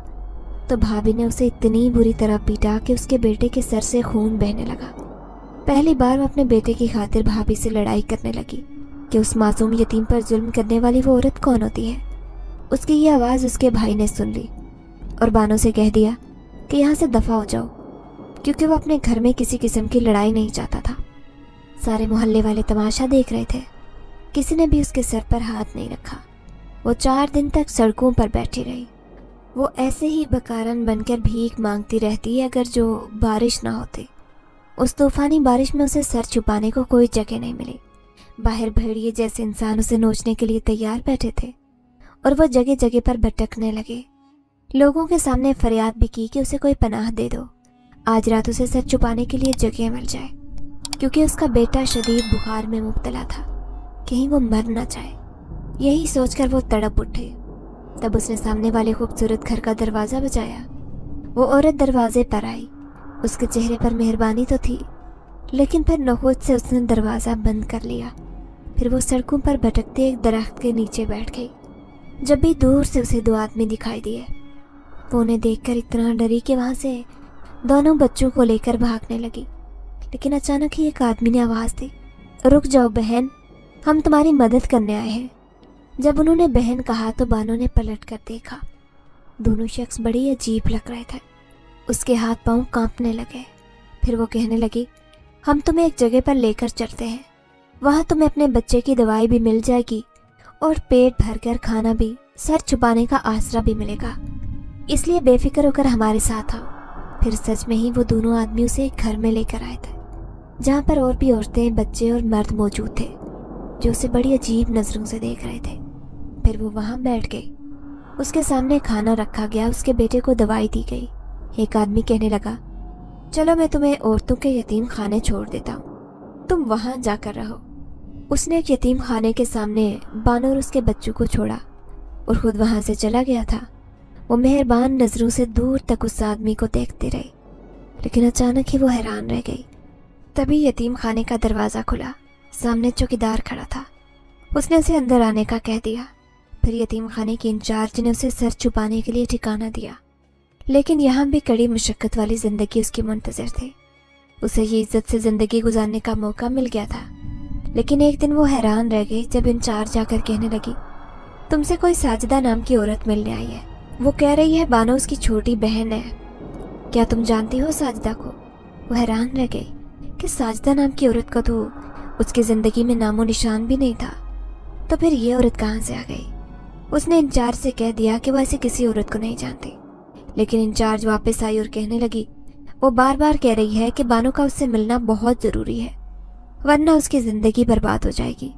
तो भाभी ने उसे इतनी बुरी तरह पीटा कि उसके बेटे के सर से खून बहने लगा। पहली बार वो अपने बेटे की खातिर भाभी से लड़ाई करने लगी कि उस मासूम यतीम पर जुल्म करने वाली वो औरत कौन होती है। उसकी ये आवाज़ उसके भाई ने सुन ली और बानो से कह दिया कि यहाँ से दफ़ा हो जाओ, क्योंकि वो अपने घर में किसी किस्म की लड़ाई नहीं चाहता था। सारे मोहल्ले वाले तमाशा देख रहे थे, किसी ने भी उसके सर पर हाथ नहीं रखा। वो 4 दिन तक सड़कों पर बैठी रही। वो ऐसे ही बकारन बनकर भीख मांगती रहती अगर जो बारिश ना होती। उस तूफानी बारिश में उसे सर छुपाने को कोई जगह नहीं मिली। बाहर भेड़िए जैसे इंसान उसे नोचने के लिए तैयार बैठे थे और वो जगह जगह पर भटकने लगे। लोगों के सामने फरियाद भी की कि उसे कोई पनाह दे दो, आज रात उसे सर छुपाने के लिए जगह मिल जाए, क्योंकि उसका बेटा शदीद बुखार में मुब्तला था, कहीं वो मर ना जाए। यही सोचकर वो तड़प उठे। तब उसने सामने वाले खूबसूरत घर का दरवाज़ा बजाया। वो औरत दरवाजे पर आई। उसके चेहरे पर मेहरबानी तो थी, लेकिन फिर नखुद से उसने दरवाज़ा बंद कर लिया। फिर वो सड़कों पर भटकते एक दरख्त के नीचे बैठ गई। जब भी दूर से उसे 2 आदमी दिखाई दिए, वो उन्हें देखकर इतना डरी कि वहाँ से दोनों बच्चों को लेकर भागने लगी। लेकिन अचानक ही एक आदमी ने आवाज़ दी, रुक जाओ बहन, हम तुम्हारी मदद करने आए हैं। जब उन्होंने बहन कहा तो बानो ने पलट कर देखा। दोनों शख्स बड़ी अजीब लग रहे थे। उसके हाथ पांव कांपने लगे। फिर वो कहने लगी, हम तुम्हें एक जगह पर लेकर चलते हैं, वहाँ तुम्हें अपने बच्चे की दवाई भी मिल जाएगी और पेट भरकर खाना भी, सर छुपाने का आसरा भी मिलेगा, इसलिए बेफिक्र होकर हमारे साथ आओ। फिर सच में ही वो दोनों आदमी उसे एक घर में लेकर आए थे, जहाँ पर और भी औरतें, बच्चे और मर्द मौजूद थे जो उसे बड़ी अजीब नज़रों से देख रहे थे। फिर वो वहाँ बैठ गई। उसके सामने खाना रखा गया, उसके बेटे को दवाई दी गई। एक आदमी कहने लगा, चलो मैं तुम्हें औरतों के यतीम खाने छोड़ देता हूँ, तुम वहाँ जाकर रहो। उसने एक यतीम खाने के सामने बानो और उसके बच्चों को छोड़ा और खुद वहाँ से चला गया था। वो मेहरबान नज़रों से दूर तक उस आदमी को देखती रही, लेकिन अचानक ही वो हैरान रह गई। तभी यतीम खाने का दरवाज़ा खुला। सामने चौकीदार खड़ा था। उसने उसे अंदर आने का कह दिया। फिर यतीम खाने की इंचार्ज ने उसे सर छुपाने के लिए ठिकाना दिया, लेकिन यहाँ भी कड़ी मुशक्क़त वाली ज़िंदगी उसकी मुंतज़र थी। उसे ये इज्जत से ज़िंदगी गुजारने का मौका मिल गया था, लेकिन एक दिन वो हैरान रह गई जब इंचार्ज आकर कहने लगी, तुमसे कोई साजिदा नाम की औरत मिलने आई है। वो कह रही है बानो उसकी छोटी बहन है। क्या तुम जानती हो साजिदा को? वो हैरान रह गई कि साजिदा नाम की औरत का तो उसकी ज़िंदगी में नामो निशान भी नहीं था। तो फिर ये औरत कहाँ से आ गई? उसने इंचार्ज से कह दिया कि वो ऐसी किसी औरत को नहीं जानती, लेकिन इंचार्ज वापस आई और कहने लगी, वो बार बार कह रही है कि बानो का उससे मिलना बहुत ज़रूरी है, वरना उसकी ज़िंदगी बर्बाद हो जाएगी।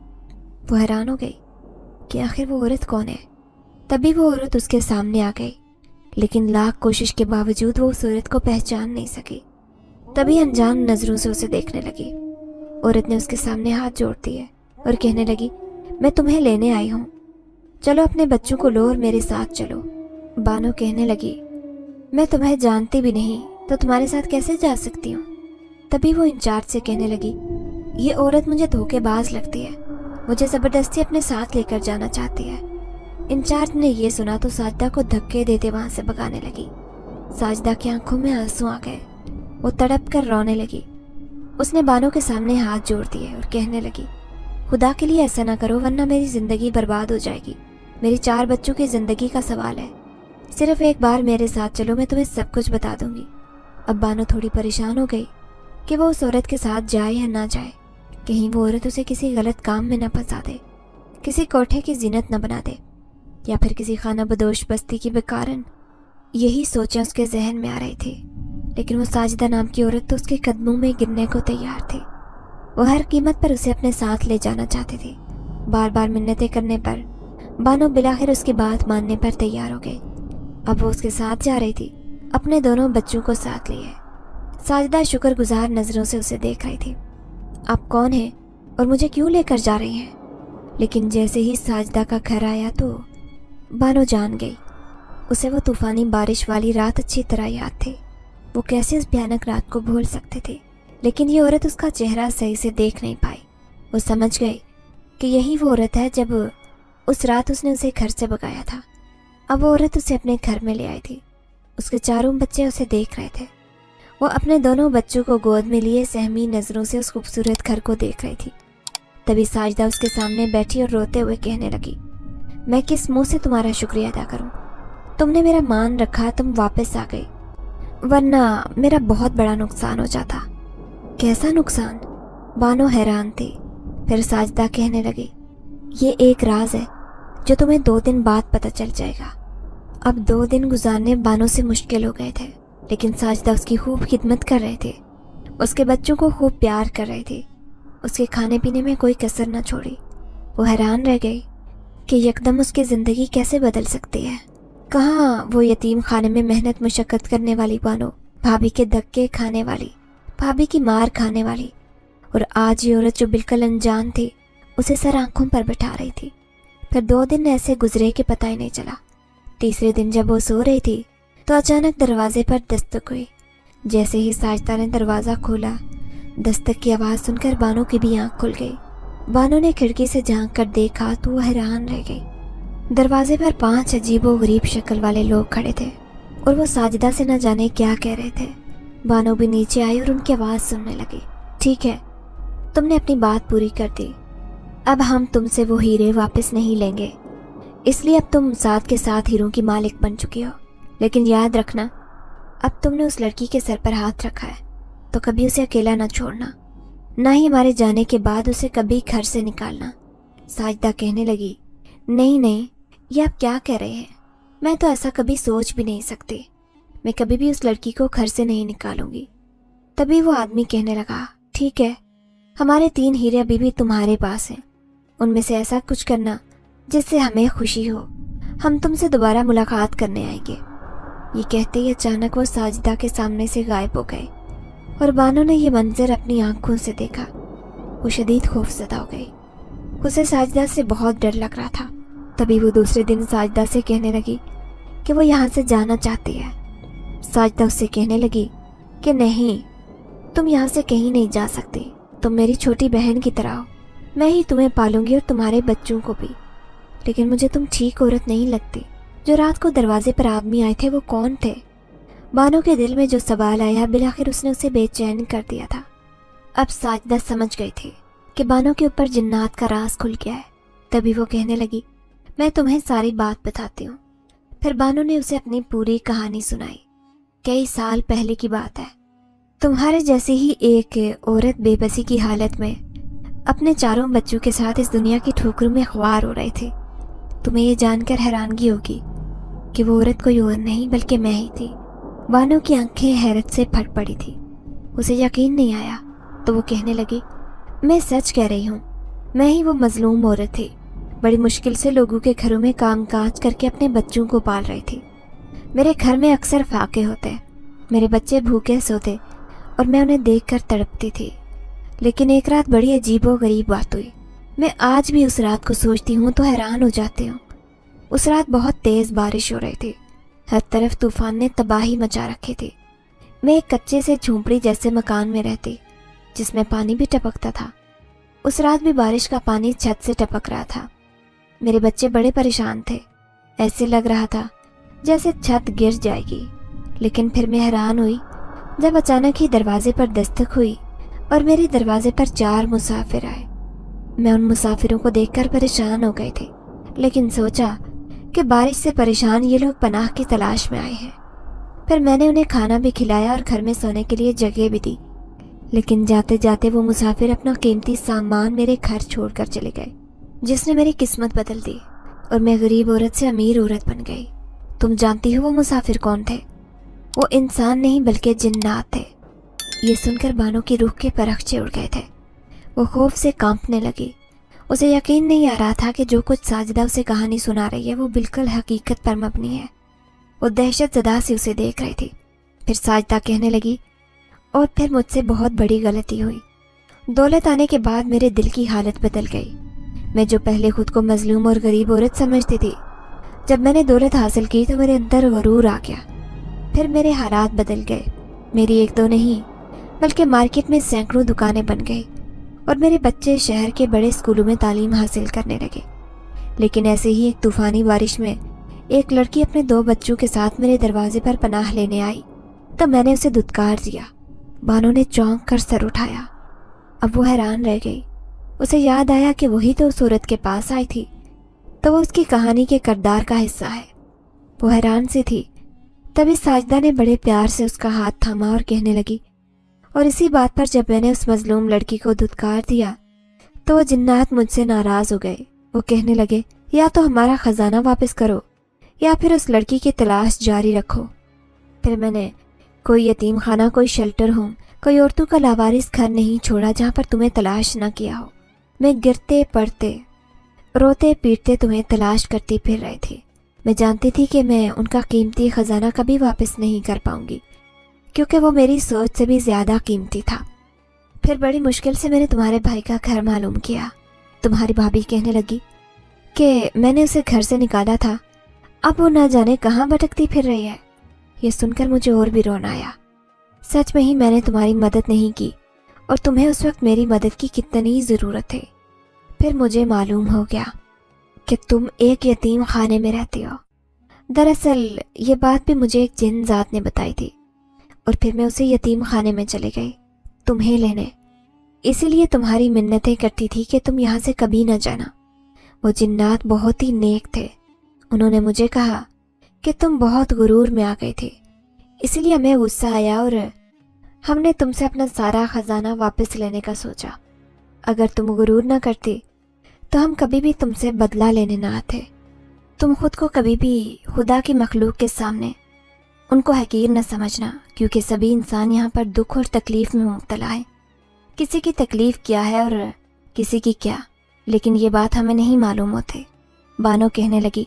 वो हैरान हो गई कि आखिर वो औरत कौन है। तभी वो औरत उसके सामने आ गई, लेकिन लाख कोशिश के बावजूद वो उस औरत को पहचान नहीं सकी। तभी अनजान नज़रों से उसे देखने लगी। औरत ने उसके सामने हाथ जोड़ दिए और कहने लगी, मैं तुम्हें लेने आई हूँ, चलो अपने बच्चों को लो और मेरे साथ चलो। बानो कहने लगी, मैं तुम्हें जानती भी नहीं तो तुम्हारे साथ कैसे जा सकती हूँ। तभी वो इंचार्ज से कहने लगी, ये औरत मुझे धोखेबाज लगती है, मुझे ज़बरदस्ती अपने साथ लेकर जाना चाहती है। इंचार्ज ने ये सुना तो साजिदा को धक्के देते वहाँ से भगाने लगी। साजिदा की आंखों में आंसू आ गए। वो तड़प कर रोने लगी। उसने बानो के सामने हाथ जोड़ दिए और कहने लगी, खुदा के लिए ऐसा ना करो, वरना मेरी ज़िंदगी बर्बाद हो जाएगी। मेरी 4 बच्चों की ज़िंदगी का सवाल है। सिर्फ एक बार मेरे साथ चलो, मैं तुम्हें सब कुछ बता दूंगी। अब बानो थोड़ी परेशान हो गई कि वो उस औरत के साथ जाए या ना जाए। कहीं वो औरत उसे किसी गलत काम में न फंसा दे, किसी कोठे की जीनत न बना दे, या फिर किसी खाना बदोश बस्ती की बेकारन। यही सोचें उसके जहन में आ रही थी, लेकिन वो साजिदा नाम की औरत तो उसके कदमों में गिरने को तैयार थी। वो हर कीमत पर उसे अपने साथ ले जाना चाहती थी। बार बार मिन्नतें करने पर बानो बिलाखिर उसकी बात मानने पर तैयार हो गई। अब वो उसके साथ जा रही थी, अपने दोनों बच्चों को साथ लिए। साजिदा शुक्रगुजार नज़रों से उसे देख रही थी। आप कौन हैं और मुझे क्यों लेकर जा रही हैं? लेकिन जैसे ही साजिदा का घर आया तो बानो जान गई। उसे वो तूफ़ानी बारिश वाली रात अच्छी तरह याद थी। वो कैसे उस भयानक रात को भूल सकते थे, लेकिन ये औरत उसका चेहरा सही से देख नहीं पाई। वो समझ गई कि यही वो औरत है जब उस रात उसने उसे घर से भगाया था। अब वो औरत उसे अपने घर में ले आई थी। उसके चारों बच्चे उसे देख रहे थे। वो अपने दोनों बच्चों को गोद में लिए सहमी नज़रों से उस खूबसूरत घर को देख रही थी। तभी साजिदा उसके सामने बैठी और रोते हुए कहने लगी, मैं किस मुंह से तुम्हारा शुक्रिया अदा करूं? तुमने मेरा मान रखा, तुम वापस आ गई, वरना मेरा बहुत बड़ा नुकसान हो जाता। कैसा नुकसान? बानो हैरान थी। फिर साजिदा कहने लगी, ये एक राज है जो तुम्हें 2 दिन बाद पता चल जाएगा। अब 2 दिन गुजारने बानो से मुश्किल हो गए थे, लेकिन साजिदा उसकी खूब खिदमत कर रहे थे। उसके बच्चों को खूब प्यार कर रही थी। उसके खाने पीने में कोई कसर न छोड़ी। वो हैरान रह गई कि यकदम उसकी ज़िंदगी कैसे बदल सकती है। कहाँ वो यतीम खाने में मेहनत मुशक्क़त करने वाली बानो, भाभी के धक्के खाने वाली, भाभी की मार खाने वाली, और आज ये औरत जो बिल्कुल अनजान थी उसे सर आंखों पर बिठा रही थी। फिर 2 दिन ऐसे गुजरे कि पता ही नहीं चला। तीसरे दिन जब वो सो रही थी तो अचानक दरवाजे पर दस्तक हुई। जैसे ही साजिदा ने दरवाज़ा खोला, दस्तक की आवाज़ सुनकर बानो की भी आंख खुल गई। बानो ने खिड़की से झांक कर देखा तो वो हैरान रह गई। दरवाजे पर 5 अजीबो गरीब शक्ल वाले लोग खड़े थे और वो साजिदा से न जाने क्या कह रहे थे। बानो भी नीचे आई और उनकी आवाज़ सुनने लगी। ठीक है, तुमने अपनी बात पूरी कर दी। अब हम तुमसे वो हीरे वापस नहीं लेंगे, इसलिए अब तुम साथ के साथ हीरों की मालिक बन चुकी हो। लेकिन याद रखना, अब तुमने उस लड़की के सर पर हाथ रखा है तो कभी उसे अकेला ना छोड़ना, ना ही हमारे जाने के बाद उसे कभी घर से निकालना। साजिदा कहने लगी, नहीं नहीं, ये आप क्या कह रहे हैं? मैं तो ऐसा कभी सोच भी नहीं सकती। मैं कभी भी उस लड़की को घर से नहीं निकालूंगी। तभी वो आदमी कहने लगा, ठीक है, हमारे 3 हीरे अभी भी तुम्हारे पास हैं। उनमें से ऐसा कुछ करना जिससे हमें खुशी हो। हम तुमसे दोबारा मुलाकात करने आएंगे। ये कहते ही अचानक वो साजिदा के सामने से गायब हो गए और बानो ने ये मंजर अपनी आंखों से देखा। वो शदीद खौफज़दा हो गई। उसे साजिदा से बहुत डर लग रहा था। तभी वो दूसरे दिन साजिदा से कहने लगी कि वो यहाँ से जाना चाहती है। साजिदा उससे कहने लगी कि नहीं, तुम यहाँ से कहीं नहीं जा सकती, तुम मेरी छोटी बहन की तरह हो, मैं ही तुम्हें पालूंगी और तुम्हारे बच्चों को भी। लेकिन मुझे तुम ठीक औरत नहीं लगती। जो रात को दरवाजे पर आदमी आए थे वो कौन थे? बानो के दिल में जो सवाल आया बिलाखिर उसने उसे बेचैन कर दिया था। अब साजिदा समझ गई थी कि बानो के ऊपर जिन्नात का राज खुल गया है। तभी वो कहने लगी, मैं तुम्हें सारी बात बताती हूँ। फिर बानो ने उसे अपनी पूरी कहानी सुनाई। कई साल पहले की बात है। तुम्हारे जैसी ही एक औरत बेबसी की हालत में अपने 4 बच्चों के साथ इस दुनिया की ठोकरों में ख्वार हो रही थी। तुम्हें ये जानकर हैरानगी होगी कि वो औरत कोई और नहीं बल्कि मैं ही थी। बानो की आंखें हैरत से फट पड़ी थी। उसे यकीन नहीं आया तो वो कहने लगी, मैं सच कह रही हूँ, मैं ही वो मजलूम औरत थी। बड़ी मुश्किल से लोगों के घरों में काम काज करके अपने बच्चों को पाल रही थी। मेरे घर में अक्सर फाके होते, मेरे बच्चे भूखे सोते और मैं उन्हें देखकर तड़पती थी। लेकिन एक रात बड़ी अजीबोगरीब बात हुई। मैं आज भी उस रात को सोचती हूँ तो हैरान हो जाती हूँ। उस रात बहुत तेज़ बारिश हो रही थी। हर तरफ तूफान ने तबाही मचा रखी थी। मैं एक कच्चे से झोंपड़ी जैसे मकान में रहती जिसमें पानी भी टपकता था। उस रात भी बारिश का पानी छत से टपक रहा था। मेरे बच्चे बड़े परेशान थे। ऐसे लग रहा था जैसे छत गिर जाएगी। लेकिन फिर मैं हैरान हुई जब अचानक ही दरवाजे पर दस्तक हुई और मेरे दरवाजे पर 4 मुसाफिर आए। मैं उन मुसाफिरों को देखकर परेशान हो गई थी, लेकिन सोचा कि बारिश से परेशान ये लोग पनाह की तलाश में आए हैं। फिर मैंने उन्हें खाना भी खिलाया और घर में सोने के लिए जगह भी दी। लेकिन जाते जाते वो मुसाफिर अपना कीमती सामान मेरे घर छोड़कर चले गए, जिसने मेरी किस्मत बदल दी और मैं गरीब औरत से अमीर औरत बन गई। तुम जानती हो वो मुसाफिर कौन थे? वो इंसान नहीं बल्कि जिन्नात थे। ये सुनकर बानो की रूह के परखचे उड़ गए थे। वो खौफ से कांपने लगी। उसे यकीन नहीं आ रहा था कि जो कुछ साजिदा उसे कहानी सुना रही है वो बिल्कुल हकीकत पर मबनी है। वो दहशत ज़दा से उसे देख रही थी। फिर साजिदा कहने लगी, और फिर मुझसे बहुत बड़ी गलती हुई। दौलत आने के बाद मेरे दिल की हालत बदल गई। मैं जो पहले खुद को मजलूम और गरीब औरत समझती थी, जब मैंने दौलत हासिल की तो मेरे अंदर गरूर आ गया। फिर मेरे हालात बदल गए। मेरी 1-2 नहीं बल्कि मार्केट में सैकड़ों दुकानें बन गई और मेरे बच्चे शहर के बड़े स्कूलों में तालीम हासिल करने लगे। लेकिन ऐसे ही एक तूफ़ानी बारिश में एक लड़की अपने 2 बच्चों के साथ मेरे दरवाजे पर पनाह लेने आई तो मैंने उसे धुतकार दिया। बानो ने चौंक कर सर उठाया। अब वो हैरान रह गई। उसे याद आया कि वही तो उस औरत के पास आई थी, तो वो उसकी कहानी के किरदार का हिस्सा है। वो हैरान सी थी। तभी साजिदा ने बड़े प्यार से उसका हाथ थामा और कहने लगी, और इसी बात पर जब मैंने उस मजलूम लड़की को धुतकार दिया तो वो जिन्नात मुझसे नाराज़ हो गए। वो कहने लगे, या तो हमारा ख़जाना वापस करो या फिर उस लड़की की तलाश जारी रखो। फिर मैंने कोई यतीम खाना, कोई शेल्टर होम, कोई औरतों का लावारिस घर नहीं छोड़ा जहाँ पर तुम्हें तलाश न किया हो। मैं गिरते पड़ते रोते पीटते तुम्हें तलाश करती फिर रही थी। मैं जानती थी कि मैं उनका कीमती ख़जाना कभी वापस नहीं कर पाऊंगी, क्योंकि वो मेरी सोच से भी ज़्यादा कीमती था। फिर बड़ी मुश्किल से मैंने तुम्हारे भाई का घर मालूम किया। तुम्हारी भाभी कहने लगी कि मैंने उसे घर से निकाला था, अब वो न जाने कहाँ भटकती फिर रही है। ये सुनकर मुझे और भी रोना आया। सच में ही मैंने तुम्हारी मदद नहीं की और तुम्हें उस वक्त मेरी मदद की कितनी ज़रूरत थी। फिर मुझे मालूम हो गया कि तुम एक यतीम खाने में रहती हो। दरअसल ये बात भी मुझे एक जिन ज़ात ने बताई थी और फिर मैं उसे यतीम खाने में चली गई तुम्हें लेने। इसीलिए तुम्हारी मिन्नतें करती थी कि तुम यहाँ से कभी न जाना। वो जिन्नात बहुत ही नेक थे। उन्होंने मुझे कहा कि तुम बहुत गुरूर में आ गई थी, इसलिए हमें गुस्सा आया और हमने तुमसे अपना सारा ख़जाना वापस लेने का सोचा। अगर तुम गुरूर न करती तो हम कभी भी तुमसे बदला लेने ना आते। तुम खुद को कभी भी खुदा की मखलूक के सामने उनको हकीर न समझना, क्योंकि सभी इंसान यहाँ पर दुख और तकलीफ़ में मुब्तला है। किसी की तकलीफ़ क्या है और किसी की क्या, लेकिन ये बात हमें नहीं मालूम होती। बानो कहने लगी,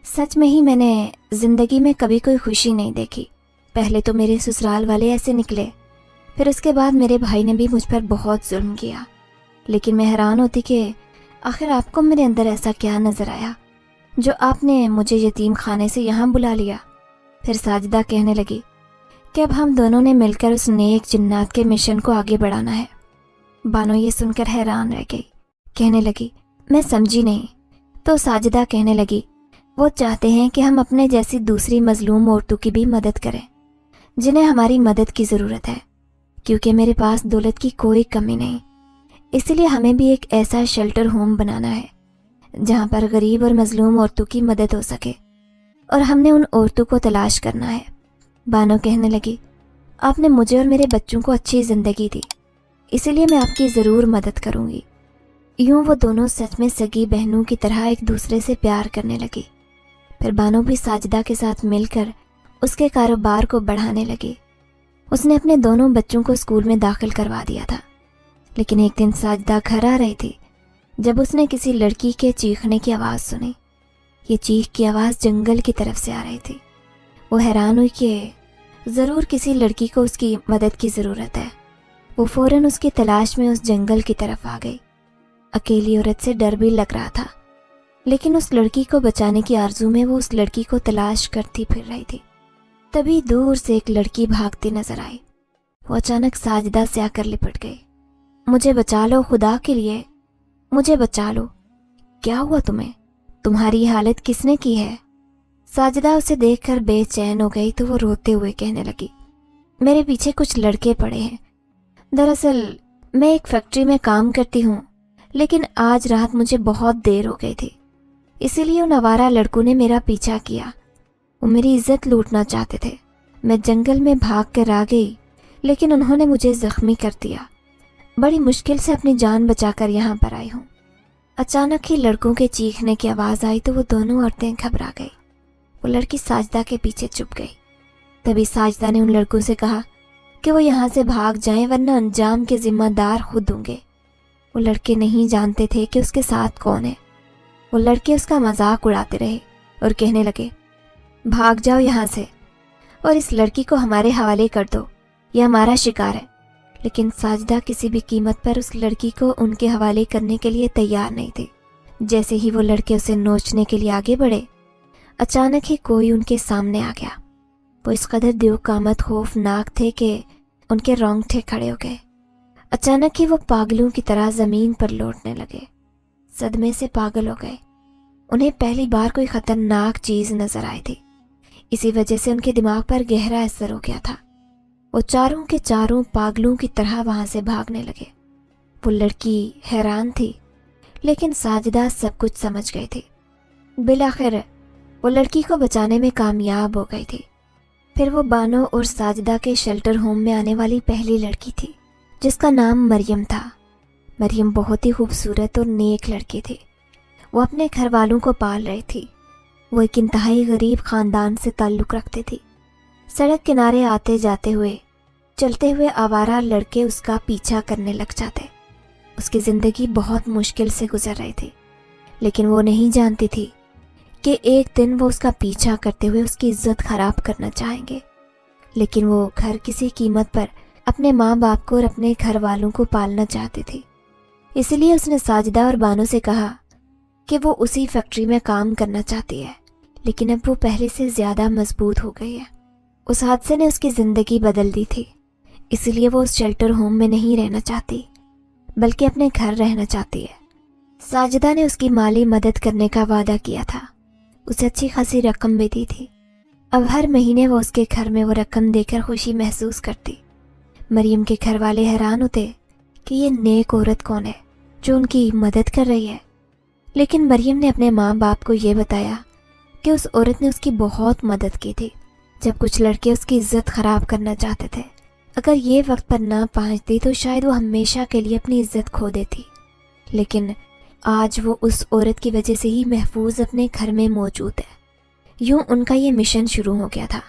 सच में ही मैंने ज़िंदगी में कभी कोई खुशी नहीं देखी। पहले तो मेरे ससुराल वाले ऐसे निकले, फिर उसके बाद मेरे भाई ने भी मुझ पर बहुत जुल्म किया। लेकिन मैं हैरान होती कि आखिर आपको मेरे अंदर ऐसा क्या नज़र आया جو آپ نے مجھے یتیم خانے سے یہاں بلا لیا۔ پھر ساجدہ کہنے لگی کہ اب ہم دونوں نے مل کر اس نیک جنات کے مشن کو آگے بڑھانا ہے۔ بانو یہ سن کر حیران رہ گئی، کہنے لگی میں سمجھی نہیں۔ تو ساجدہ کہنے لگی وہ چاہتے ہیں کہ ہم اپنے جیسی دوسری مظلوم عورتوں کی بھی مدد کریں جنہیں ہماری مدد کی ضرورت ہے، کیونکہ میرے پاس دولت کی کوئی کمی نہیں، اسی لیے ہمیں بھی ایک ایسا شیلٹر ہوم بنانا ہے جہاں پر غریب اور مظلوم عورتوں کی مدد ہو سکے، اور ہم نے ان عورتوں کو تلاش کرنا ہے۔ بانو کہنے لگی آپ نے مجھے اور میرے بچوں کو اچھی زندگی دی، اسی لیے میں آپ کی ضرور مدد کروں گی۔ یوں وہ دونوں سچ میں سگی بہنوں کی طرح ایک دوسرے سے پیار کرنے لگی۔ پھر بانو بھی ساجدہ کے ساتھ مل کر اس کے کاروبار کو بڑھانے لگی۔ اس نے اپنے دونوں بچوں کو اسکول میں داخل کروا دیا تھا، لیکن ایک دن ساجدہ گھر آ رہی تھی جب اس نے کسی لڑکی کے چیخنے کی آواز سنی۔ یہ چیخ کی آواز جنگل کی طرف سے آ رہی تھی۔ وہ حیران ہوئی کہ ضرور کسی لڑکی کو اس کی مدد کی ضرورت ہے۔ وہ فوراً اس کی تلاش میں اس جنگل کی طرف آ گئی۔ اکیلی عورت سے ڈر بھی لگ رہا تھا، لیکن اس لڑکی کو بچانے کی آرزو میں وہ اس لڑکی کو تلاش کرتی پھر رہی تھی۔ تبھی دور سے ایک لڑکی بھاگتی نظر آئی۔ وہ اچانک ساجدہ سے آ کر لپٹ گئی۔ مجھے بچا لو، خدا کے لیے مجھے بچا لو۔ کیا ہوا تمہیں؟ تمہاری حالت کس نے کی ہے؟ ساجدہ اسے دیکھ کر بے چین ہو گئی تو وہ روتے ہوئے کہنے لگی میرے پیچھے کچھ لڑکے پڑے ہیں۔ دراصل میں ایک فیکٹری میں کام کرتی ہوں، لیکن آج رات مجھے بہت دیر ہو گئی تھی، اسی لیے ان آوارہ لڑکوں نے میرا پیچھا کیا۔ وہ میری عزت لوٹنا چاہتے تھے۔ میں جنگل میں بھاگ کر آ گئی، لیکن انہوں نے مجھے زخمی کر دیا۔ بڑی مشکل سے اپنی جان بچا کر یہاں پر آئی ہوں۔ اچانک ہی لڑکوں کے چیخنے کی آواز آئی تو وہ دونوں عورتیں گھبرا گئی۔ وہ لڑکی ساجدہ کے پیچھے چھپ گئی۔ تبھی ساجدہ نے ان لڑکوں سے کہا کہ وہ یہاں سے بھاگ جائیں ورنہ انجام کے ذمہ دار خود ہوں گے۔ وہ لڑکے نہیں جانتے تھے کہ اس کے ساتھ کون ہے۔ وہ لڑکے اس کا مذاق اڑاتے رہے اور کہنے لگے بھاگ جاؤ یہاں سے اور اس لڑکی کو ہمارے حوالے کر دو، یہ ہمارا شکار ہے۔ لیکن ساجدہ کسی بھی قیمت پر اس لڑکی کو ان کے حوالے کرنے کے لیے تیار نہیں تھی۔ جیسے ہی وہ لڑکے اسے نوچنے کے لیے آگے بڑھے، اچانک ہی کوئی ان کے سامنے آ گیا۔ وہ اس قدر دیوقامت خوفناک تھے کہ ان کے رونگٹے کھڑے ہو گئے۔ اچانک ہی وہ پاگلوں کی طرح زمین پر لوٹنے لگے، صدمے سے پاگل ہو گئے۔ انہیں پہلی بار کوئی خطرناک چیز نظر آئی تھی، اسی وجہ سے ان کے دماغ پر گہرا اثر ہو گیا تھا۔ وہ چاروں کے چاروں پاگلوں کی طرح وہاں سے بھاگنے لگے۔ وہ لڑکی حیران تھی، لیکن ساجدہ سب کچھ سمجھ گئی تھی۔ بالآخر وہ لڑکی کو بچانے میں کامیاب ہو گئی تھی۔ پھر وہ بانو اور ساجدہ کے شیلٹر ہوم میں آنے والی پہلی لڑکی تھی، جس کا نام مریم تھا۔ مریم بہت ہی خوبصورت اور نیک لڑکی تھی۔ وہ اپنے گھر والوں کو پال رہی تھی۔ وہ ایک انتہائی غریب خاندان سے تعلق رکھتی تھی۔ سڑک کنارے آتے جاتے ہوئے چلتے ہوئے آوارہ لڑکے اس کا پیچھا کرنے لگ جاتے۔ اس کی زندگی بہت مشکل سے گزر رہی تھی، لیکن وہ نہیں جانتی تھی کہ ایک دن وہ اس کا پیچھا کرتے ہوئے اس کی عزت خراب کرنا چاہیں گے۔ لیکن وہ گھر کسی قیمت پر اپنے ماں باپ کو اور اپنے گھر والوں کو پالنا چاہتی تھی۔ اسی لیے اس نے ساجدہ اور بانو سے کہا کہ وہ اسی فیکٹری میں کام کرنا چاہتی ہے، لیکن اب وہ پہلے سے زیادہ مضبوط ہو گئی ہے۔ اس حادثے نے اس کی زندگی بدل دی تھی، اسی لیے وہ اس شیلٹر ہوم میں نہیں رہنا چاہتی، بلکہ اپنے گھر رہنا چاہتی ہے۔ ساجدہ نے اس کی مالی مدد کرنے کا وعدہ کیا تھا، اسے اچھی خاصی رقم بھی دی تھی۔ اب ہر مہینے وہ اس کے گھر میں وہ رقم دے کر خوشی محسوس کرتی۔ مریم کے گھر والے حیران ہوتے کہ یہ نیک عورت کون ہے جو ان کی مدد کر رہی ہے، لیکن مریم نے اپنے ماں باپ کو یہ بتایا کہ اس عورت نے اس کی بہت مدد کی تھی جب کچھ لڑکے اس کی عزت خراب کرنا چاہتے تھے۔ اگر یہ وقت پر نہ پہنچتی تو شاید وہ ہمیشہ کے لیے اپنی عزت کھو دیتی، لیکن آج وہ اس عورت کی وجہ سے ہی محفوظ اپنے گھر میں موجود ہے۔ یوں ان کا یہ مشن شروع ہو گیا تھا،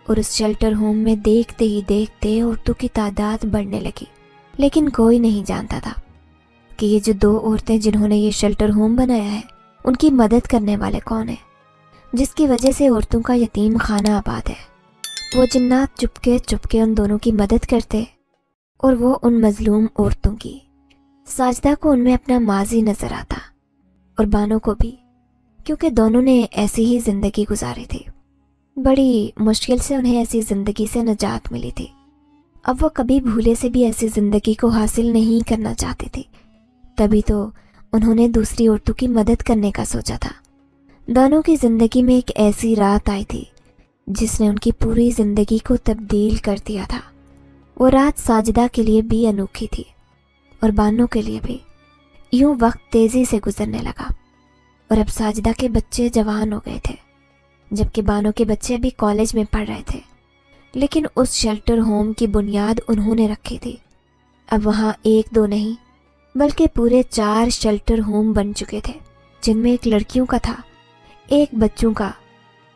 اور اس شیلٹر ہوم میں دیکھتے ہی دیکھتے عورتوں کی تعداد بڑھنے لگی۔ لیکن کوئی نہیں جانتا تھا کہ یہ جو دو عورتیں جنہوں نے یہ شیلٹر ہوم بنایا ہے، ان کی مدد کرنے والے کون ہیں، جس کی وجہ سے عورتوں کا یتیم خانہ آباد ہے۔ وہ جنات چپکے چپکے ان دونوں کی مدد کرتے، اور وہ ان مظلوم عورتوں کی۔ ساجدہ کو ان میں اپنا ماضی نظر آتا، اور بانو کو بھی، क्योंकि दोनों ने ऐसी ही ज़िंदगी गुजारी थी। बड़ी मुश्किल से उन्हें ऐसी ज़िंदगी से निजात मिली थी। अब वो कभी भूले से भी ऐसी ज़िंदगी को हासिल नहीं करना चाहती थी। तभी तो उन्होंने दूसरी औरतों की मदद करने का सोचा था। दोनों की ज़िंदगी में एक ऐसी रात आई थी जिसने उनकी पूरी ज़िंदगी को तब्दील कर दिया था। वो रात साजिदा के लिए भी अनोखी थी और बानो के लिए भी। यूं वक्त तेज़ी से गुजरने लगा और अब साजिदा के बच्चे जवान हो गए थे, जबकि बानो के बच्चे अभी कॉलेज में पढ़ रहे थे। लेकिन उस शेल्टर होम की बुनियाद उन्होंने रखी थी। अब वहाँ 1-2 नहीं बल्कि पूरे 4 शेल्टर होम बन चुके थे, जिनमें एक लड़कियों का था, एक बच्चों का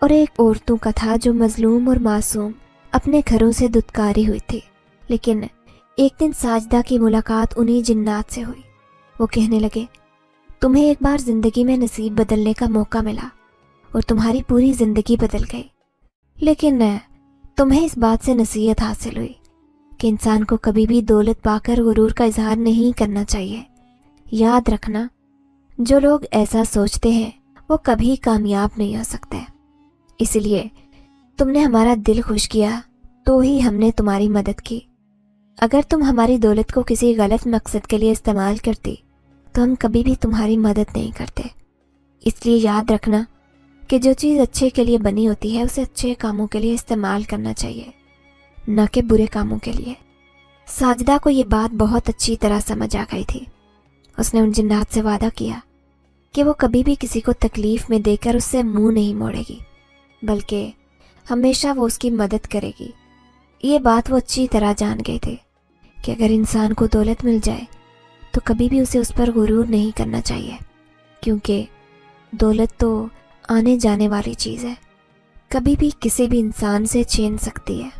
और एक औरतों का था जो मजलूम और मासूम अपने घरों से दुत्कारी हुई थी। लेकिन एक दिन साजिदा की मुलाकात उन्हीं जिन्नात से हुई। वो कहने लगे, तुम्हें एक बार ज़िंदगी में नसीब बदलने का मौका मिला और तुम्हारी पूरी ज़िंदगी बदल गई। लेकिन तुम्हें इस बात से नसीहत हासिल हुई कि इंसान को कभी भी दौलत पाकर गुरूर का इजहार नहीं करना चाहिए। याद रखना, जो लोग ऐसा सोचते हैं वो कभी कामयाब नहीं हो सकते। इसलिए तुमने हमारा दिल खुश किया तो ही हमने तुम्हारी मदद की। अगर तुम हमारी दौलत को किसी गलत मकसद के लिए इस्तेमाल करती तो हम कभी भी तुम्हारी मदद नहीं करते। इसलिए याद रखना कि जो चीज़ अच्छे के लिए बनी होती है उसे अच्छे कामों के लिए इस्तेमाल करना चाहिए, न कि बुरे कामों के लिए। साजिदा को ये बात बहुत अच्छी तरह समझ आ गई थी। उसने उन जिन्नात से वादा किया कि वो कभी भी किसी को तकलीफ़ में देकर उससे मुंह नहीं मोड़ेगी, बल्कि हमेशा वो उसकी मदद करेगी। ये बात वो अच्छी तरह जान गए थे कि अगर इंसान को दौलत मिल जाए तो कभी भी उसे उस पर गुरूर नहीं करना चाहिए, क्योंकि दौलत तो आने जाने वाली चीज़ है, कभी भी किसी भी इंसान से छीन सकती है।